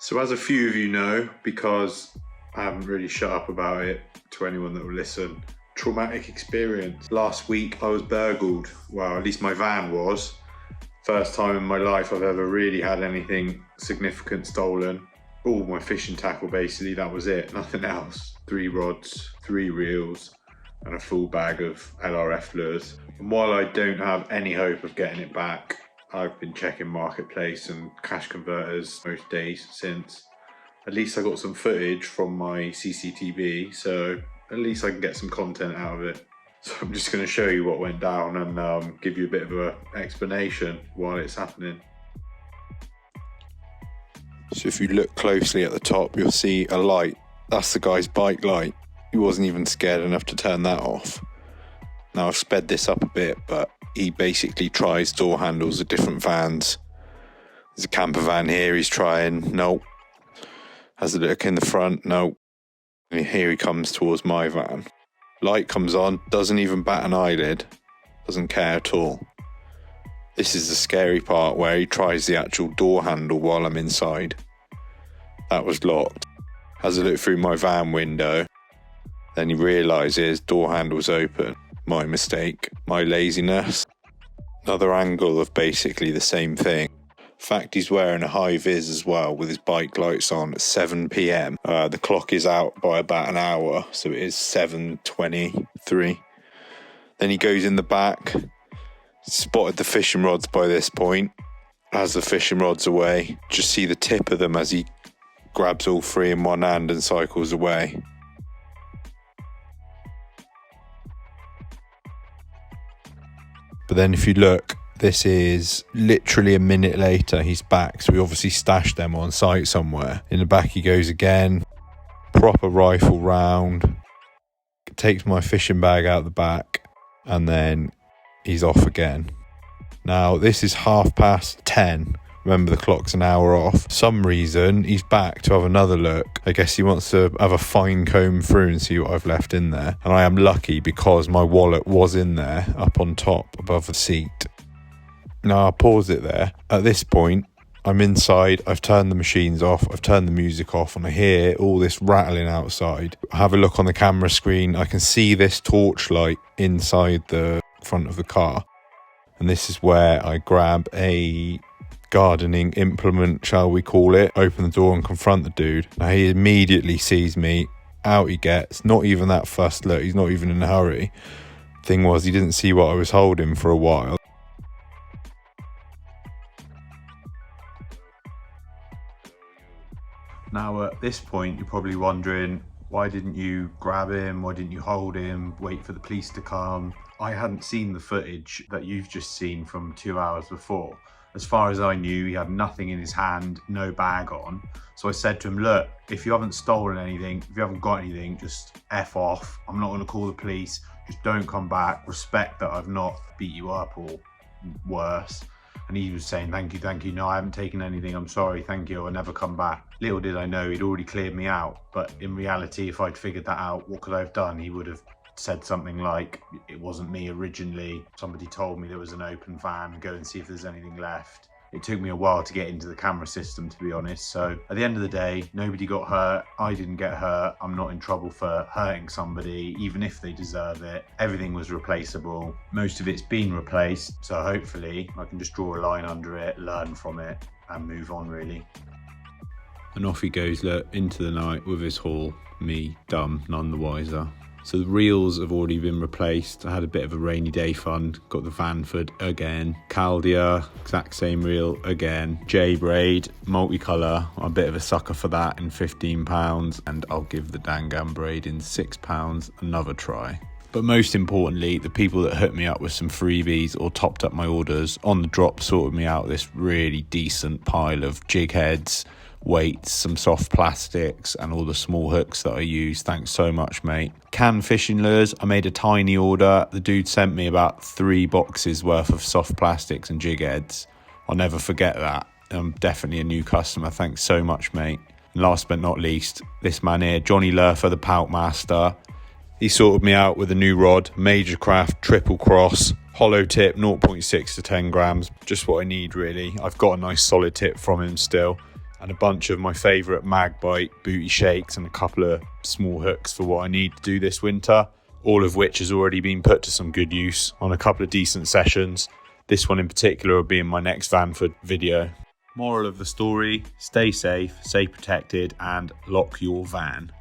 So as a few of you know, because I haven't really shut up about it to anyone that will listen, traumatic experience. Last week I was burgled. Well, at least my van was. First time in my life I've ever really had anything significant stolen. All my fishing tackle basically, that was it, nothing else. 3 rods, 3 reels, and a full bag of LRF lures. And while I don't have any hope of getting it back, I've been checking Marketplace and cash converters most days since. At least I got some footage from my CCTV, so at least I can get some content out of it. So I'm just going to show you what went down and give you a bit of an explanation while it's happening. So if you look closely at the top, you'll see a light. That's the guy's bike light. He wasn't even scared enough to turn that off. Now I've sped this up a bit, but he basically tries door handles of different vans. There's a camper van here he's trying, nope. Has a look in the front, nope. And here he comes towards my van. Light comes on, doesn't even bat an eyelid, doesn't care at all. This is the scary part where he tries the actual door handle while I'm inside. That was locked. Has a look through my van window. Then he realises door handle's open. My mistake, my laziness. Another angle of basically the same thing. Fact, he's wearing a high vis as well with his bike lights on at 7 p.m. The clock is out by about an hour, so it is 7:23. Then he goes in the back, spotted the fishing rods by this point. Has the fishing rods away, just see the tip of them as he grabs all 3 in one hand and cycles away. But then if you look, this is literally a minute later, he's back. So we obviously stashed them on site somewhere. In the back he goes again, proper rifle round, takes my fishing bag out the back, and then he's off again. Now this is 10:30. Remember, the clock's an hour off. Some reason he's back to have another look. I guess he wants to have a fine comb through and see what I've left in there. And I am lucky because my wallet was in there up on top above the seat. Now I'll pause it there. At this point, I'm inside, I've turned the machines off, I've turned the music off, and I hear all this rattling outside. I have a look on the camera screen, I can see this torchlight inside the front of the car. And this is where I grab a gardening implement, shall we call it, open the door and confront the dude. Now he immediately sees me, out he gets, not even that fussed look, he's not even in a hurry. Thing was, he didn't see what I was holding for a while. Now at this point you're probably wondering, why didn't you grab him, why didn't you hold him, wait for the police to come? I hadn't seen the footage that you've just seen from 2 hours before. As far as I knew, he had nothing in his hand, no bag on. So I said to him, look, if you haven't stolen anything, if you haven't got anything, just F off. I'm not going to call the police. Just don't come back. Respect that I've not beat you up or worse. And he was saying, thank you. No, I haven't taken anything. I'm sorry, thank you. I'll never come back. Little did I know he'd already cleared me out. But in reality, if I'd figured that out, what could I have done? He would have said something like, it wasn't me originally, somebody told me there was an open van, go and see if there's anything left. It took me a while to get into the camera system, to be honest. So at the end of the day, nobody got hurt, I didn't get hurt, I'm not in trouble for hurting somebody, even if they deserve it. Everything was replaceable, most of it's been replaced, so hopefully I can just draw a line under it, learn from it and move on really. And off he goes, look, into the night with his haul, me dumb, none the wiser. So the reels have already been replaced. I had a bit of a rainy day fund. Got the Vanford again. Caldia, exact same reel again. J-braid, multicolour. I'm a bit of a sucker for that in £15. And I'll give the Dangam braid in £6 another try. But most importantly, the people that hooked me up with some freebies or topped up my orders on the drop sorted me out this really decent pile of jig heads, weights, some soft plastics and all the small hooks that I use. Thanks so much, mate. Can fishing lures, I made a tiny order. The dude sent me about 3 boxes worth of soft plastics and jig heads. I'll never forget that. I'm definitely a new customer. Thanks so much, mate. And last but not least, this man here, Johnny Lurfer, the Pout Master. He sorted me out with a new rod, Major Craft Triple Cross, hollow tip, 0.6 to 10 grams. Just what I need, really. I've got a nice solid tip from him still. and a bunch of my favourite mag bite booty shakes and a couple of small hooks for what I need to do this winter, all of which has already been put to some good use on a couple of decent sessions. This one in particular will be in my next Vanford video. Moral of the story, stay safe, stay protected and lock your van.